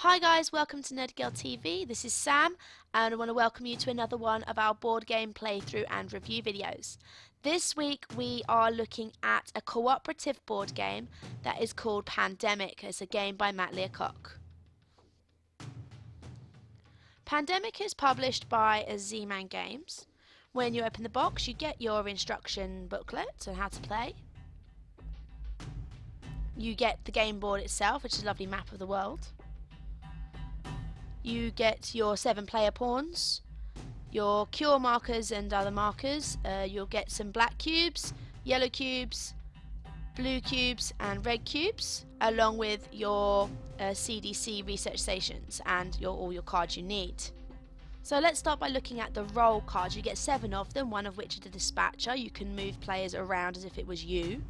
Hi guys, welcome to nerdygirltv. This is Sam and I want to welcome you to another one of our board game playthrough and review videos. This week we are looking at a cooperative board game that is called Pandemic. It's a game by Matt Leacock. Pandemic is published by Z-Man Games. When you open the box you get your instruction booklet on how to play. You get the game board itself, which is a lovely map of the world. You get your 7 player pawns, your cure markers and other markers. You'll get some black cubes, yellow cubes, blue cubes and red cubes, along with your CDC research stations and all your cards you need. So let's start by looking at the role cards. You get 7 of them, one of which is the dispatcher. You can move players around as if it was you.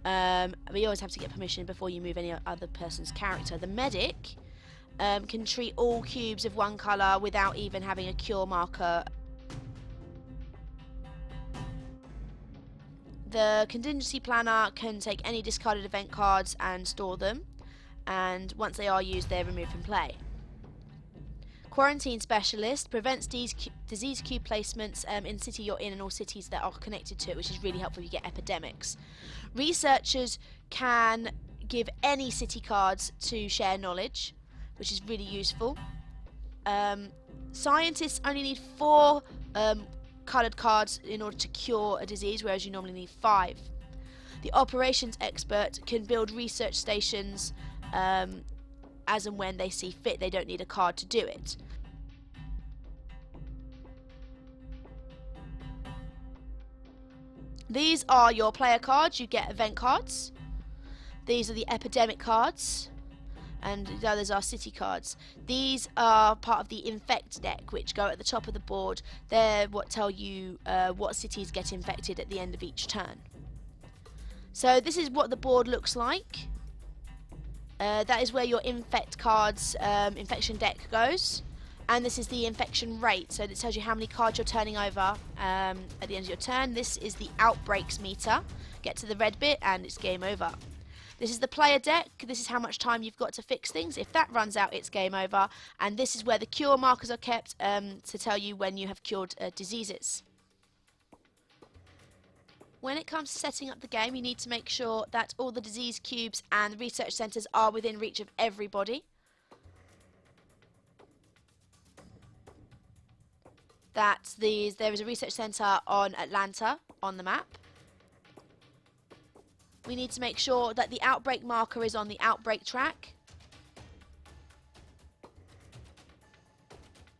But you always have to get permission before you move any other person's character. The medic can treat all cubes of one colour without even having a cure marker. The contingency planner can take any discarded event cards and store them, and once they are used they're removed from play. Quarantine specialist prevents disease cube placements in the city you're in and all cities that are connected to it, which is really helpful if you get epidemics. Researchers can give any city cards to share knowledge, which is really useful. Scientists only need 4 coloured cards in order to cure a disease, whereas you normally need 5. The operations expert can build research stations as and when they see fit. They don't need a card to do it. These are your player cards. You get event cards. These are the epidemic cards, and the others are city cards. These are part of the Infect Deck, which go at the top of the board. They're what tell you what cities get infected at the end of each turn. So this is what the board looks like. That is where your Infect cards, infection deck goes. And this is the infection rate, so it tells you how many cards you're turning over at the end of your turn. This is the outbreaks meter. Get to the red bit and it's game over. This is the player deck. This is how much time you've got to fix things. If that runs out, it's game over. And this is where the cure markers are kept to tell you when you have cured diseases. When it comes to setting up the game, you need to make sure that all the disease cubes and the research centres are within reach of everybody. There is a research centre on Atlanta on the map. We need to make sure that the outbreak marker is on the outbreak track.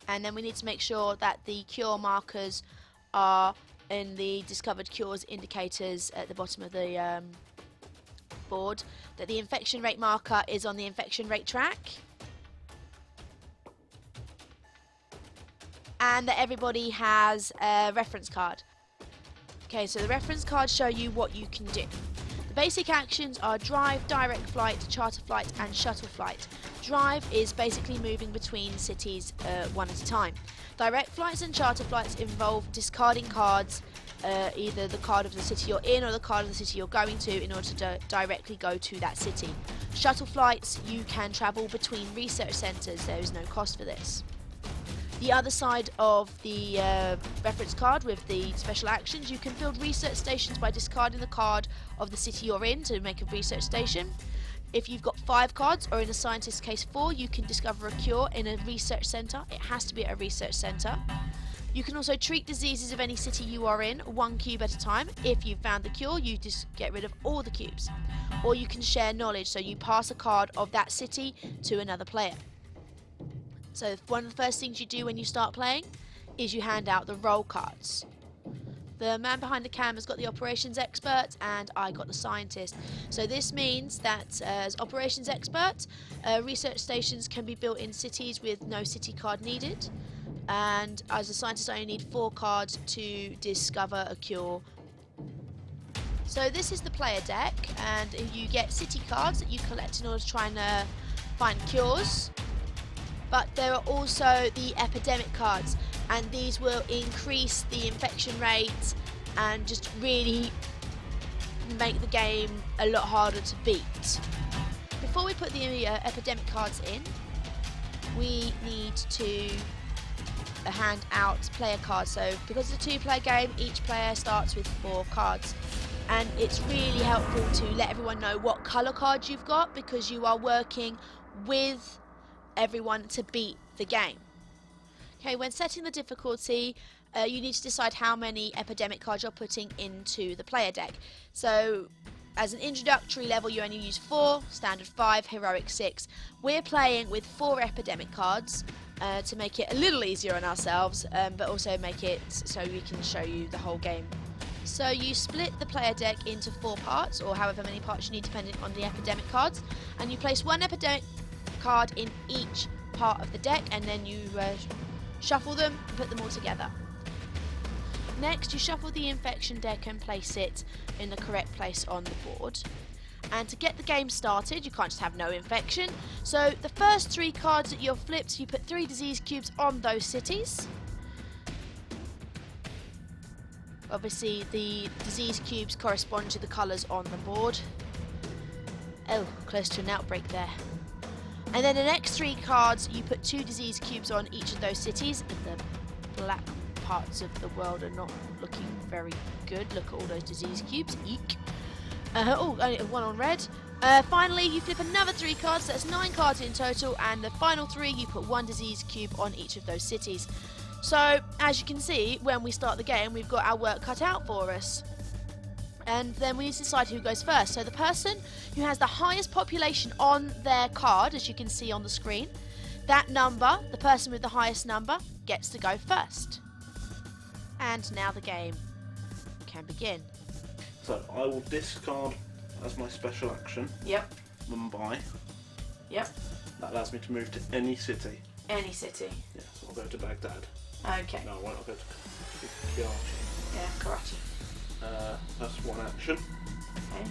And then we need to make sure that the cure markers are in the discovered cures indicators at the bottom of the board. That the infection rate marker is on the infection rate track. And that everybody has a reference card. Okay, so the reference cards show you what you can do. The basic actions are drive, direct flight, charter flight and shuttle flight. Drive is basically moving between cities one at a time. Direct flights and charter flights involve discarding cards, either the card of the city you're in or the card of the city you're going to, in order to directly go to that city. Shuttle flights, you can travel between research centres. There is no cost for this. The other side of the reference card with the special actions, you can build research stations by discarding the card of the city you're in to make a research station. If you've got 5 cards, or in a scientist's case 4, you can discover a cure in a research centre. It has to be at a research centre. You can also treat diseases of any city you are in, 1 cube at a time. If you've found the cure, you just get rid of all the cubes. Or you can share knowledge, so you pass a card of that city to another player. So one of the first things you do when you start playing is you hand out the role cards. The man behind the camera's got the operations expert and I got the scientist. So this means that as operations expert, research stations can be built in cities with no city card needed. And as a scientist I only need 4 cards to discover a cure. So this is the player deck, and you get city cards that you collect in order to try and find cures. But there are also the epidemic cards, and these will increase the infection rate and just really make the game a lot harder to beat. Before we put the epidemic cards in, we need to hand out player cards. So because it's a 2-player game, each player starts with 4 cards. And it's really helpful to let everyone know what colour cards you've got, because you are working with everyone to beat the game. Okay, when setting the difficulty, you need to decide how many epidemic cards you're putting into the player deck. So as an introductory level, you only use 4, standard 5, heroic 6. We're playing with 4 epidemic cards to make it a little easier on ourselves, but also make it so we can show you the whole game. So you split the player deck into 4 parts, or however many parts you need depending on the epidemic cards, and you place 1 epidemic card in each part of the deck, and then you shuffle them and put them all together. Next, you shuffle the infection deck and place it in the correct place on the board. And to get the game started, you can't just have no infection. So the first 3 cards that you're flipped, you put 3 disease cubes on those cities. Obviously, the disease cubes correspond to the colours on the board. Oh, close to an outbreak there. And then the next 3 cards, you put 2 disease cubes on each of those cities. And the black parts of the world are not looking very good. Look at all those disease cubes. Eek. Oh, only 1 on red. Finally, you flip another 3 cards. That's 9 cards in total. And the final 3, you put 1 disease cube on each of those cities. So, as you can see, when we start the game, we've got our work cut out for us. And then we need to decide who goes first. So the person who has the highest population on their card, as you can see on the screen, that number, the person with the highest number, gets to go first. And now the game can begin. So I will discard as my special action. Yep. Mumbai. Yep. That allows me to move to any city. Any city. Yes, I'll go to Baghdad. Okay. No, I won't. I'll go to Karachi. Yeah, Karachi. That's 1 action. Okay.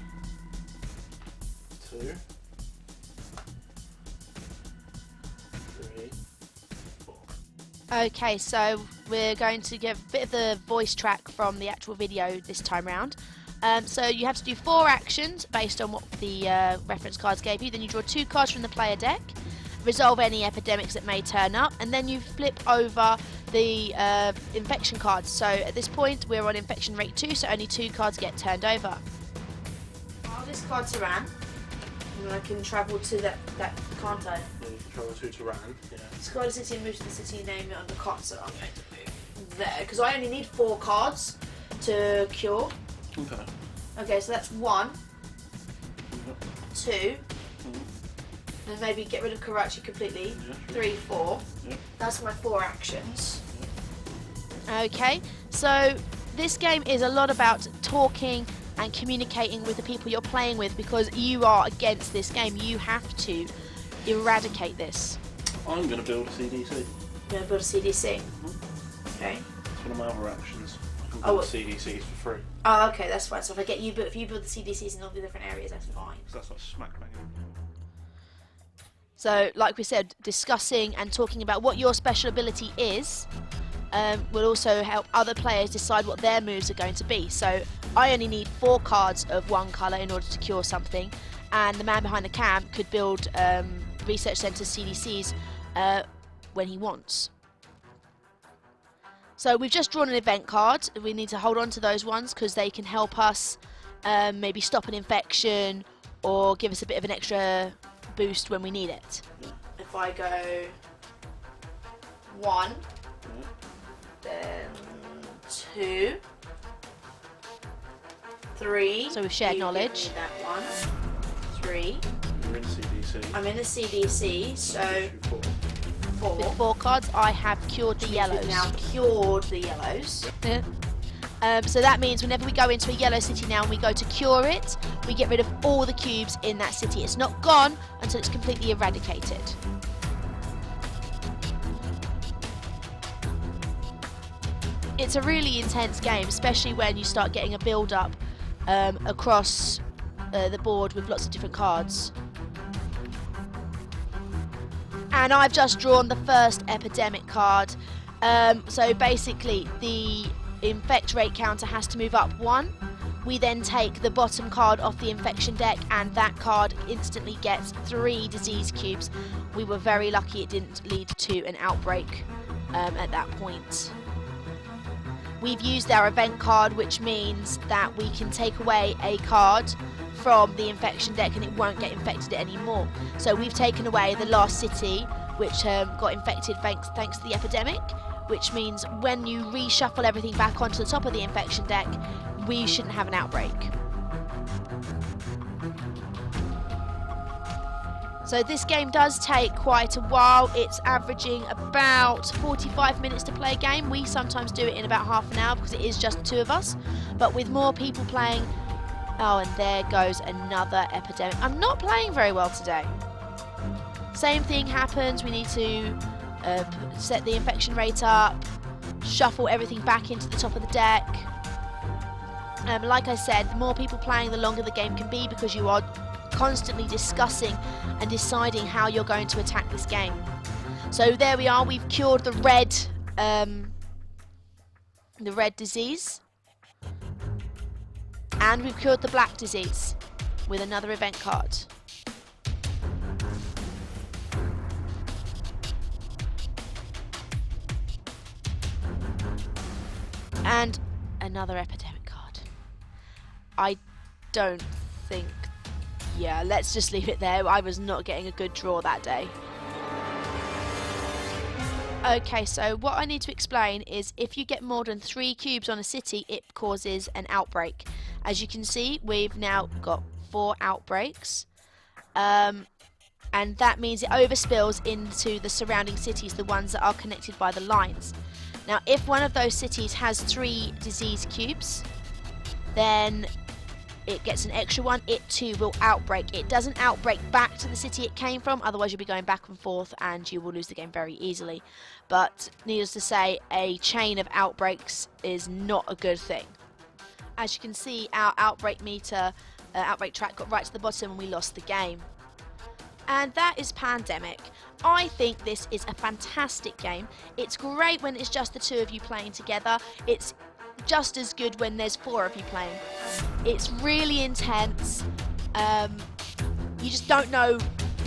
2. 3. 4. Okay, so we're going to give a bit of the voice track from the actual video this time round. So you have to do 4 actions based on what the reference cards gave you. Then you draw 2 cards from the player deck, resolve any epidemics that may turn up, and then you flip over the infection cards. So at this point we're on infection rate 2, so only 2 cards get turned over. I'll discard Tehran, and I can travel to that can't I? Yeah, you can travel to Tehran. Yeah. Discard a city and move to the city, name it on the card. So I'm going to move there because I only need 4 cards to cure. Okay. Okay, so that's 1, Yep. 2, Mhm. and maybe get rid of Karachi completely. Yeah, sure. 3, 4. Yep. That's my 4 actions. Okay, so this game is a lot about talking and communicating with the people you're playing with, because you are against this game. You have to eradicate this. I'm going to build a CDC. You're going to build a CDC. Okay. It's one of my other actions. I can Oh, build CDCs for free. Oh, okay, that's fine. So if you build the CDCs in all the different areas, that's fine. So that's like smack bang. So, like we said, discussing and talking about what your special ability is will also help other players decide what their moves are going to be. So, I only need 4 cards of 1 colour in order to cure something, and the man behind the cam could build research centre CDCs when he wants. So we've just drawn an event card. We need to hold on to those ones because they can help us maybe stop an infection or give us a bit of an extra boost when we need it. If I go 1, then 2, 3. So we've shared knowledge. That 1, 3. You're in CDC. I'm in the CDC, so 4. 4. With 4 cards, I have cured the yellows. We've now cured the yellows. So that means whenever we go into a yellow city now and we go to cure it, we get rid of all the cubes in that city. It's not gone until it's completely eradicated. It's a really intense game, especially when you start getting a build-up across the board with lots of different cards. And I've just drawn the first epidemic card. So basically the infect rate counter has to move up 1, we then take the bottom card off the infection deck, and that card instantly gets 3 disease cubes. We were very lucky it didn't lead to an outbreak at that point. We've used our event card, which means that we can take away a card from the infection deck and it won't get infected anymore. So we've taken away the last city, which got infected thanks to the epidemic, which means when you reshuffle everything back onto the top of the infection deck, we shouldn't have an outbreak. So this game does take quite a while. It's averaging about 45 minutes to play a game. We sometimes do it in about half an hour because it is just the 2 of us. But with more people playing... Oh, and there goes another epidemic. I'm not playing very well today. Same thing happens. We need to set the infection rate up, shuffle everything back into the top of the deck. Like I said, the more people playing, the longer the game can be because you are constantly discussing and deciding how you're going to attack this game. So there we are. We've cured the red disease, and we've cured the black disease with another event card. And another epidemic card. I don't think... Yeah, let's just leave it there. I was not getting a good draw that day. Okay, so what I need to explain is if you get more than 3 cubes on a city, it causes an outbreak. As you can see, we've now got 4 outbreaks. And that means it overspills into the surrounding cities, the ones that are connected by the lines. Now, if one of those cities has 3 disease cubes, then it gets an extra one. It too will outbreak. It doesn't outbreak back to the city it came from, otherwise you'll be going back and forth and you will lose the game very easily. But needless to say, a chain of outbreaks is not a good thing. As you can see, our outbreak meter, outbreak track got right to the bottom and we lost the game. And that is Pandemic. I think this is a fantastic game. It's great when it's just the 2 of you playing together. It's just as good when there's 4 of you playing. It's really intense. You just don't know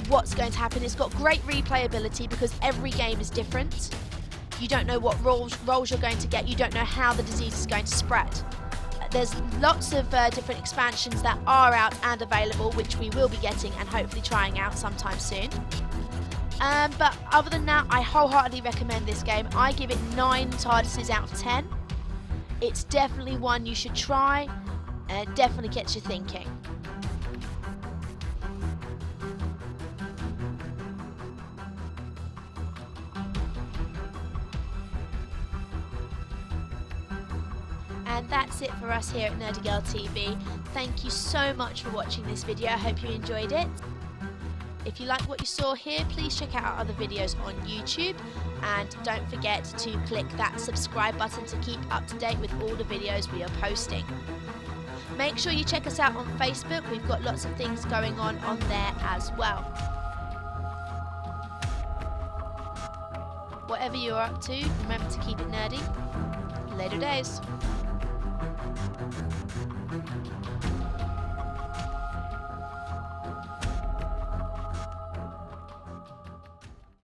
what's going to happen. It's got great replayability because every game is different. You don't know what roles you're going to get. You don't know how the disease is going to spread. There's lots of different expansions that are out and available, which we will be getting and hopefully trying out sometime soon. But other than that, I wholeheartedly recommend this game. I give it 9 TARDISes out of 10. It's definitely one you should try, and it definitely gets you thinking. And that's it for us here at nerdygirltv. Thank you so much for watching this video. I hope you enjoyed it. If you like what you saw here, please check out our other videos on YouTube. And don't forget to click that subscribe button to keep up to date with all the videos we are posting. Make sure you check us out on Facebook. We've got lots of things going on there as well. Whatever you're up to, remember to keep it nerdy. Later days.